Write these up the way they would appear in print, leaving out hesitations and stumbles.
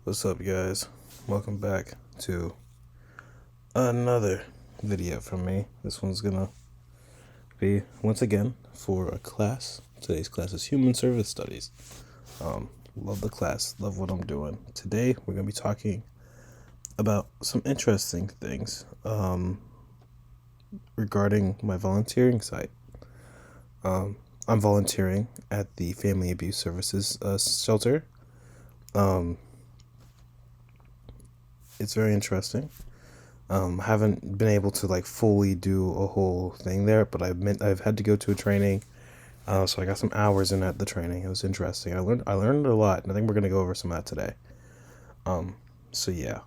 What's up, guys? Welcome back to another video from me. This one's gonna be once again for a class. Today's class is Human Service Studies. Love the class, love what I'm doing. Today we're gonna be talking about some interesting things regarding my volunteering site. I'm volunteering at the Family Abuse Services shelter. It's very interesting. Haven't been able to like fully do a whole thing there, but I've had to go to a training, so I got some hours in at the training. It was interesting. I learned a lot, and I think we're gonna go over some of that today. So yeah,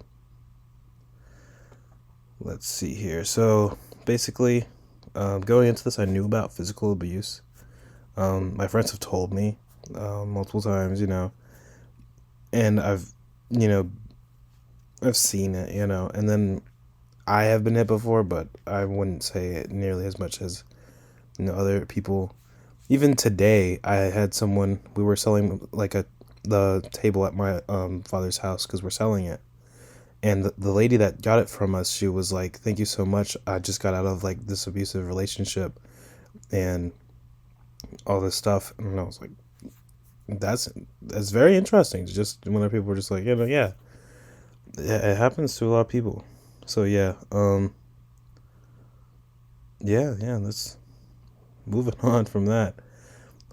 let's see here. So basically, going into this, I knew about physical abuse. My friends have told me multiple times, and you know, I've seen it, and then I have been hit before, but I wouldn't say it nearly as much as other people. Even today, I had someone. We were selling like the table at my father's house because we're selling it, and the lady that got it from us, she was like, "Thank you so much. I just got out of like this abusive relationship, and all this stuff." And I was like, "That's very interesting." Just when people were just like, yeah, it happens to a lot of people. So yeah, yeah. Let's moving on from that.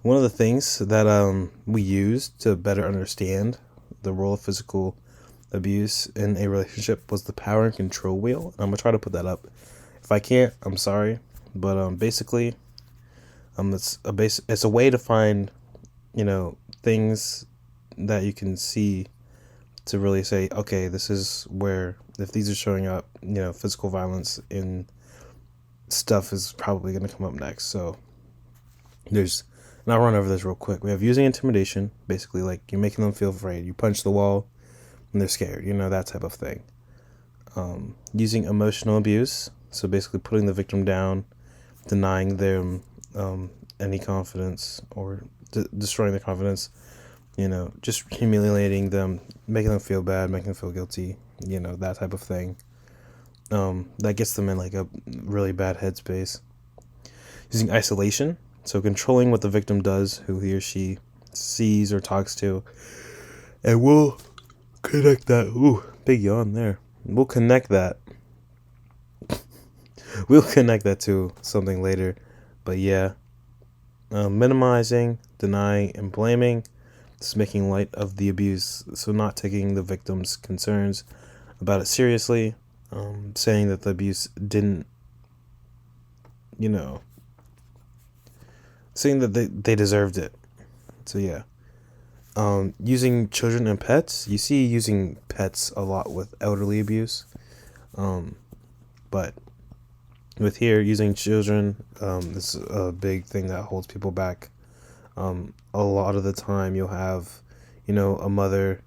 One of the things that we used to better understand the role of physical abuse in a relationship was the power and control wheel. I'm gonna try to put that up. If I can't, I'm sorry, but basically, it's a way to find things that you can see to really say, okay, this is where if these are showing up, physical violence in stuff is probably going to come up next. So and I'll run over this real quick. We have using intimidation, basically like you're making them feel afraid. You punch the wall and they're scared, that type of thing. Using emotional abuse, so basically putting the victim down, denying them any confidence or destroying their confidence, just humiliating them, making them feel bad, making them feel guilty, that type of thing. That gets them in like a really bad headspace. Using isolation, so controlling what the victim does, who he or she sees or talks to, and we'll connect that. Ooh, big yawn there. We'll connect that. We'll connect that to something later, but yeah. Minimizing, denying, and blaming. Just making light of the abuse, so not taking the victim's concerns about it seriously, saying that the abuse didn't, saying that they deserved it. So yeah. Using children and pets. You see using pets a lot with elderly abuse, but with here using children, this is a big thing that holds people back. A lot of the time you'll have, a mother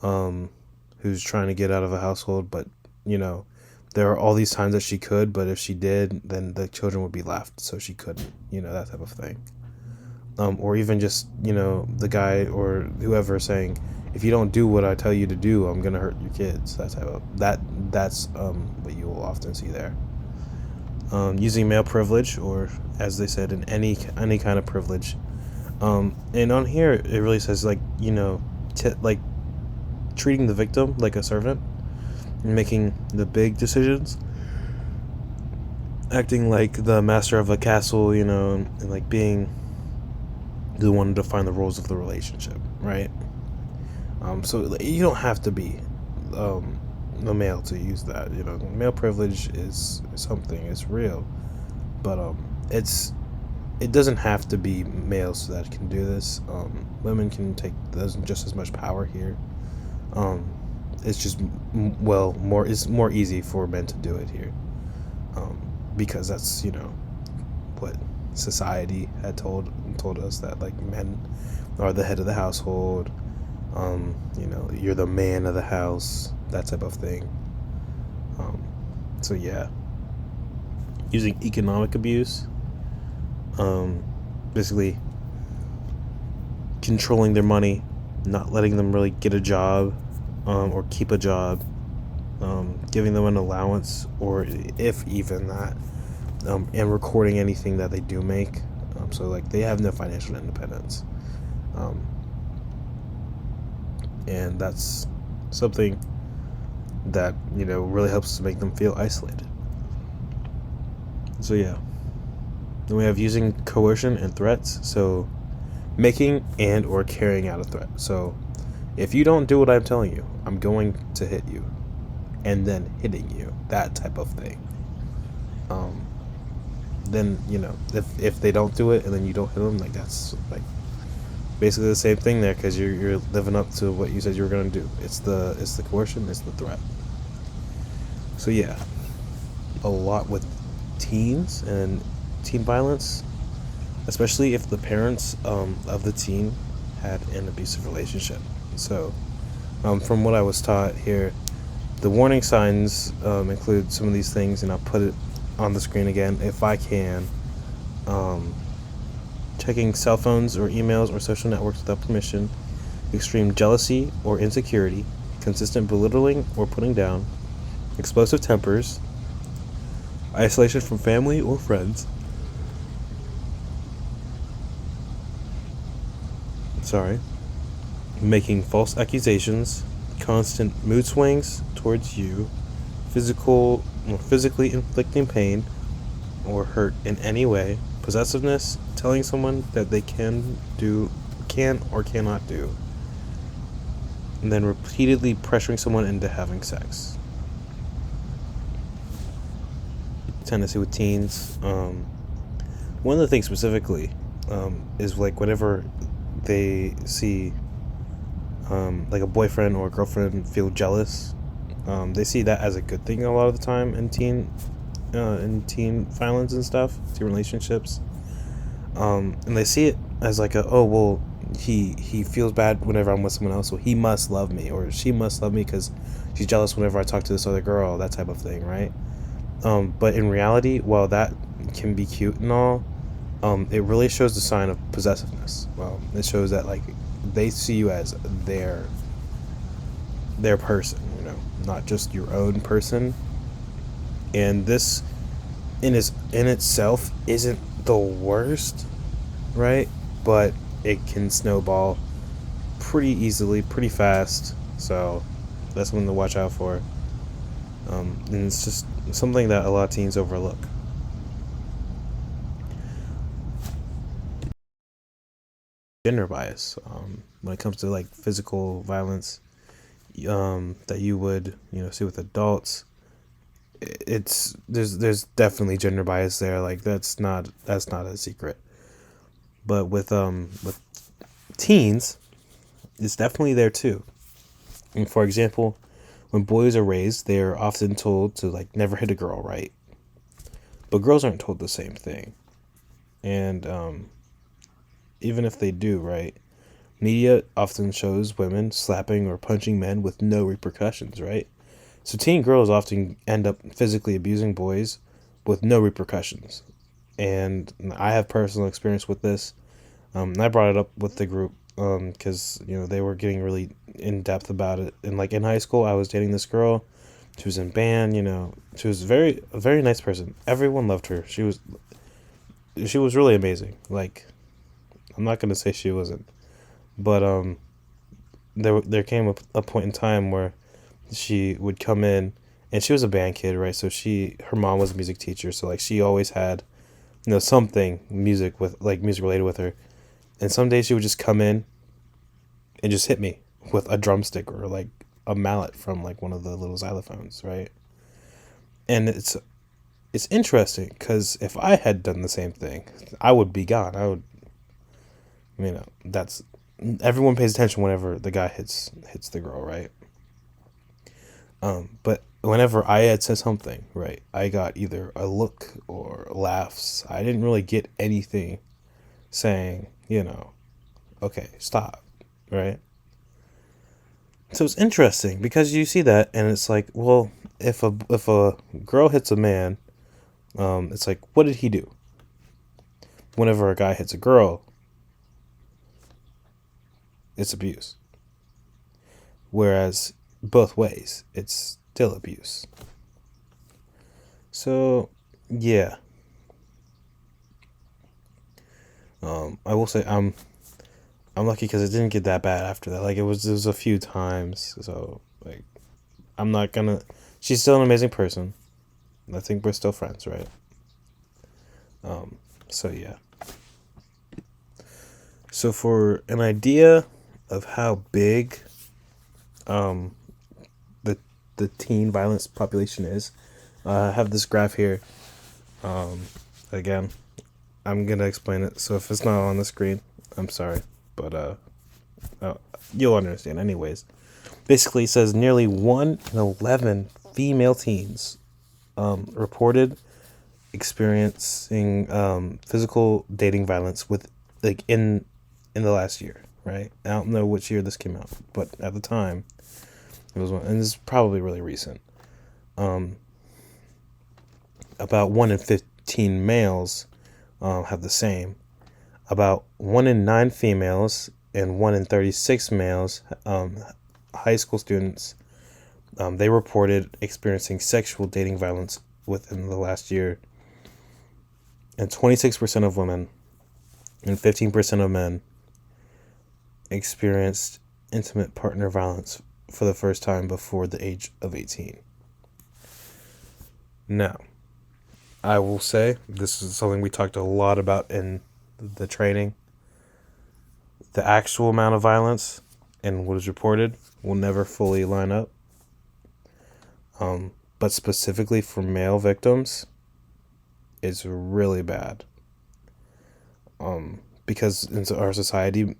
who's trying to get out of a household, but, there are all these times that she could, but if she did, then the children would be left, so she couldn't, that type of thing. Or even just, the guy or whoever saying, if you don't do what I tell you to do, I'm going to hurt your kids. That's what you will often see there. Using male privilege, or as they said, in any kind of privilege. And on here it really says like like treating the victim like a servant, and making the big decisions, acting like the master of a castle, and like being the one to define the rules of the relationship, right? So you don't have to be a male to use that. Male privilege is something, it's real, but it doesn't have to be males that can do this. Women can take just as much power here. It's just it's more easy for men to do it here, because that's what society had told us, that like men are the head of the household. You're the man of the house, that type of thing. So yeah. Using economic abuse. Basically controlling their money, not letting them really get a job, or keep a job, giving them an allowance, or if even that, and recording anything that they do make. So like they have no financial independence, um, and that's something that really helps to make them feel isolated. So yeah, then we have using coercion and threats. So making and or carrying out a threat. So if you don't do what I'm telling you, I'm going to hit you, and then hitting you, that type of thing. Um, then if they don't do it and then you don't hit them, like that's like basically the same thing there, because you're living up to what you said you were gonna do. It's the coercion, it's the threat. So yeah, a lot with teens and teen violence, especially if the parents of the teen had an abusive relationship. So from what I was taught here, the warning signs include some of these things, and I'll put it on the screen again if I can. Um, Checking cell phones or emails or social networks without permission, extreme jealousy or insecurity, consistent belittling or putting down, explosive tempers, isolation from family or friends. Sorry. Making false accusations, constant mood swings towards you, physically inflicting pain or hurt in any way, possessiveness, telling someone that they can or cannot do, and then repeatedly pressuring someone into having sex. Tendency with teens. One of the things specifically is like whenever they see like a boyfriend or a girlfriend feel jealous, they see that as a good thing a lot of the time in teen violence and stuff, teen relationships, and they see it as like a, oh well, he feels bad whenever I'm with someone else, so he must love me, or she must love me because she's jealous whenever I talk to this other girl, that type of thing, right? But in reality, while that can be cute and all, it really shows the sign of possessiveness. It shows that like they see you as their person, not just your own person. And this in itself isn't the worst, right? But it can snowball pretty easily, pretty fast. So that's something to watch out for. And it's just something that a lot of teens overlook. Gender bias, when it comes to like physical violence, that you would see with adults, it's there's definitely gender bias there. Like that's not a secret. But with teens, it's definitely there too. And for example, when boys are raised, they're often told to like never hit a girl, right? But girls aren't told the same thing. And even if they do, right? Media often shows women slapping or punching men with no repercussions, right? So teen girls often end up physically abusing boys with no repercussions. And I have personal experience with this. And I brought it up with the group because they were getting really in depth about it. And like in high school, I was dating this girl. She was in band. She was a very nice person. Everyone loved her. She was really amazing. Like, I'm not gonna say she wasn't, but there came a point in time where she would come in, and she was a band kid, right? So her mom was a music teacher, so like she always had something music related with her. And some days she would just come in and just hit me with a drumstick or like a mallet from like one of the little xylophones, right? And it's interesting because if I had done the same thing, I would be gone. I would, that's everyone pays attention whenever the guy hits the girl, right? But whenever I had said something, right, I got either a look or laughs. I didn't really get anything saying, okay, stop, right? So it's interesting because you see that, and it's like, well, if a girl hits a man, it's like, what did he do? Whenever a guy hits a girl, it's abuse. Whereas both ways. It's still abuse. So, yeah. I will say I'm lucky because it didn't get that bad after that. Like it was a few times. So like I'm not gonna. She's still an amazing person. I think we're still friends, right? So yeah. So for an idea of how big um the the teen violence population is, I have this graph here. Again, I'm gonna explain it. So if it's not on the screen, I'm sorry, but uh you'll understand anyways. Basically, it says nearly 1 in 11 female teens reported experiencing physical dating violence with like in the last year, right? I don't know which year this came out, but at the time it was one, and this is probably really recent. About 1 in 15 males have the same. About 1 in 9 females and 1 in 36 males, high school students, they reported experiencing sexual dating violence within the last year. And 26% of women and 15% of men experienced intimate partner violence for the first time before the age of 18. Now, I will say this is something we talked a lot about in the training. The actual amount of violence and what is reported will never fully line up. But specifically for male victims, it's really bad. Because in our society,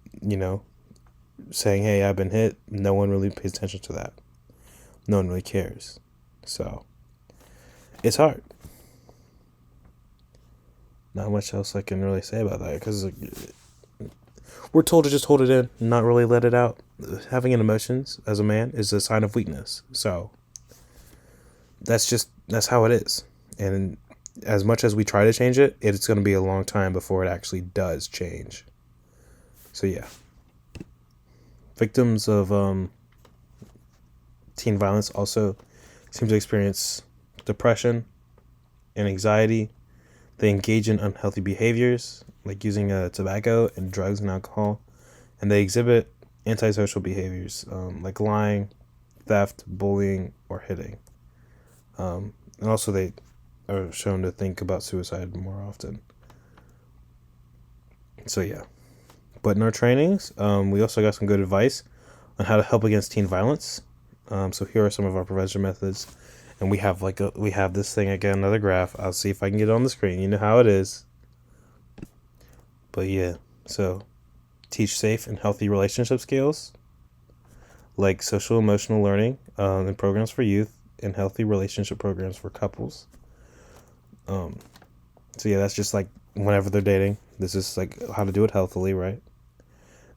saying, hey, I've been hit, no one really pays attention to that. No one really cares. So, it's hard. Not much else I can really say about that because we're told to just hold it in, not really let it out. Having an emotions as a man is a sign of weakness. So, that's how it is. And as much as we try to change it, it's going to be a long time before it actually does change. So, yeah. Victims of teen violence also seem to experience depression and anxiety. They engage in unhealthy behaviors like using tobacco and drugs and alcohol, and they exhibit antisocial behaviors like lying, theft, bullying, or hitting. And also, they are shown to think about suicide more often. So yeah, but in our trainings, we also got some good advice on how to help against teen violence. So here are some of our prevention methods, and we have this thing again, another graph. I'll see if I can get it on the screen. You know how it is. But yeah, so teach safe and healthy relationship skills, like social emotional learning, and programs for youth, and healthy relationship programs for couples. So yeah, that's just like whenever they're dating. This is like how to do it healthily, right?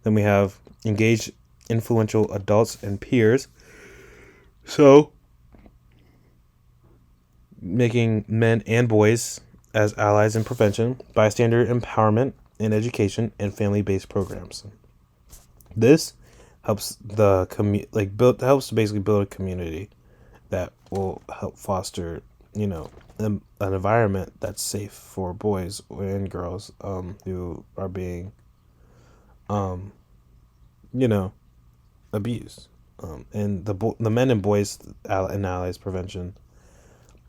Then we have engage influential adults and peers. So making men and boys as allies in prevention, bystander empowerment in education, and family-based programs. This helps helps to basically build a community that will help foster, an environment that's safe for boys and girls who are being, um, you know, abused. And the men and boys and allies prevention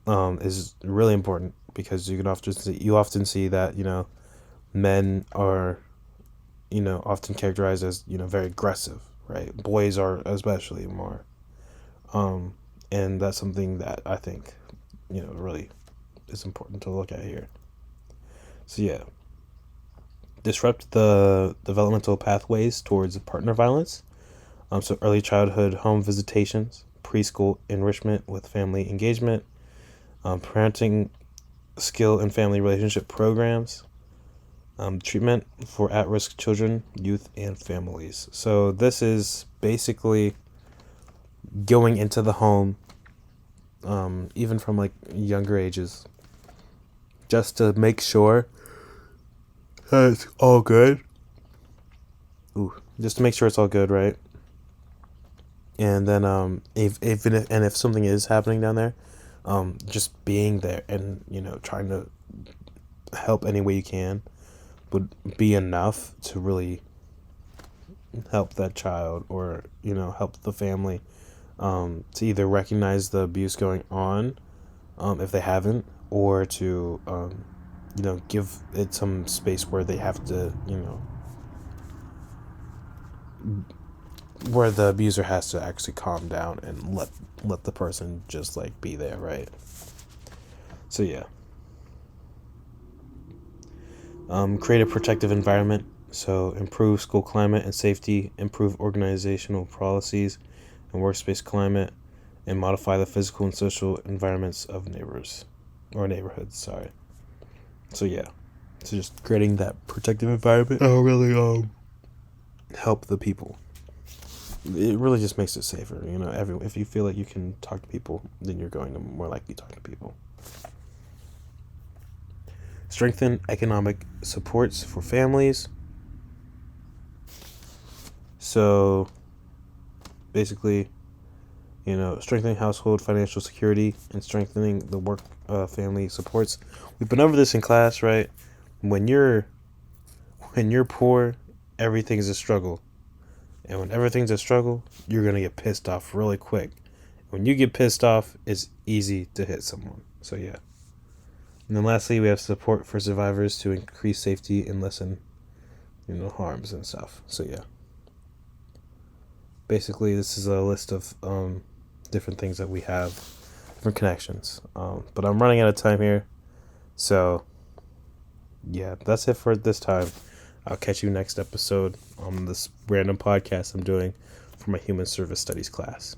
is really important because you often see that men are often characterized as very aggressive, right? Boys are especially more, and that's something that I think really is important to look at here. So yeah, disrupt the developmental pathways towards partner violence. So early childhood home visitations, preschool enrichment with family engagement, parenting skill and family relationship programs, treatment for at-risk children, youth, and families. So this is basically going into the home, even from like younger ages, just to make sure that it's all good. Just to make sure it's all good, right? And then if something is happening down there, just being there and trying to help any way you can would be enough to really help that child, or help the family, to either recognize the abuse going on, if they haven't, or to give it some space where they have to, where the abuser has to actually calm down and let the person just like be there, right? So yeah. Create a protective environment. So improve school climate and safety, improve organizational policies and workspace climate, and modify the physical and social environments of neighborhoods. Sorry. So yeah. So just creating that protective environment really help the people. It really just makes it safer. If you feel like you can talk to people, then you're going to more likely talk to people. Strengthen economic supports for families. So basically, strengthening household financial security and strengthening the work family supports. We've been over this in class, right? When you're poor, everything's a struggle. And when everything's a struggle, you're going to get pissed off really quick. When you get pissed off, it's easy to hit someone. So yeah. And then lastly, we have support for survivors to increase safety and lessen, harms and stuff. So yeah. Basically, this is a list of different things that we have, different connections. But I'm running out of time here. So yeah, that's it for this time. I'll catch you next episode on this random podcast I'm doing for my human service studies class.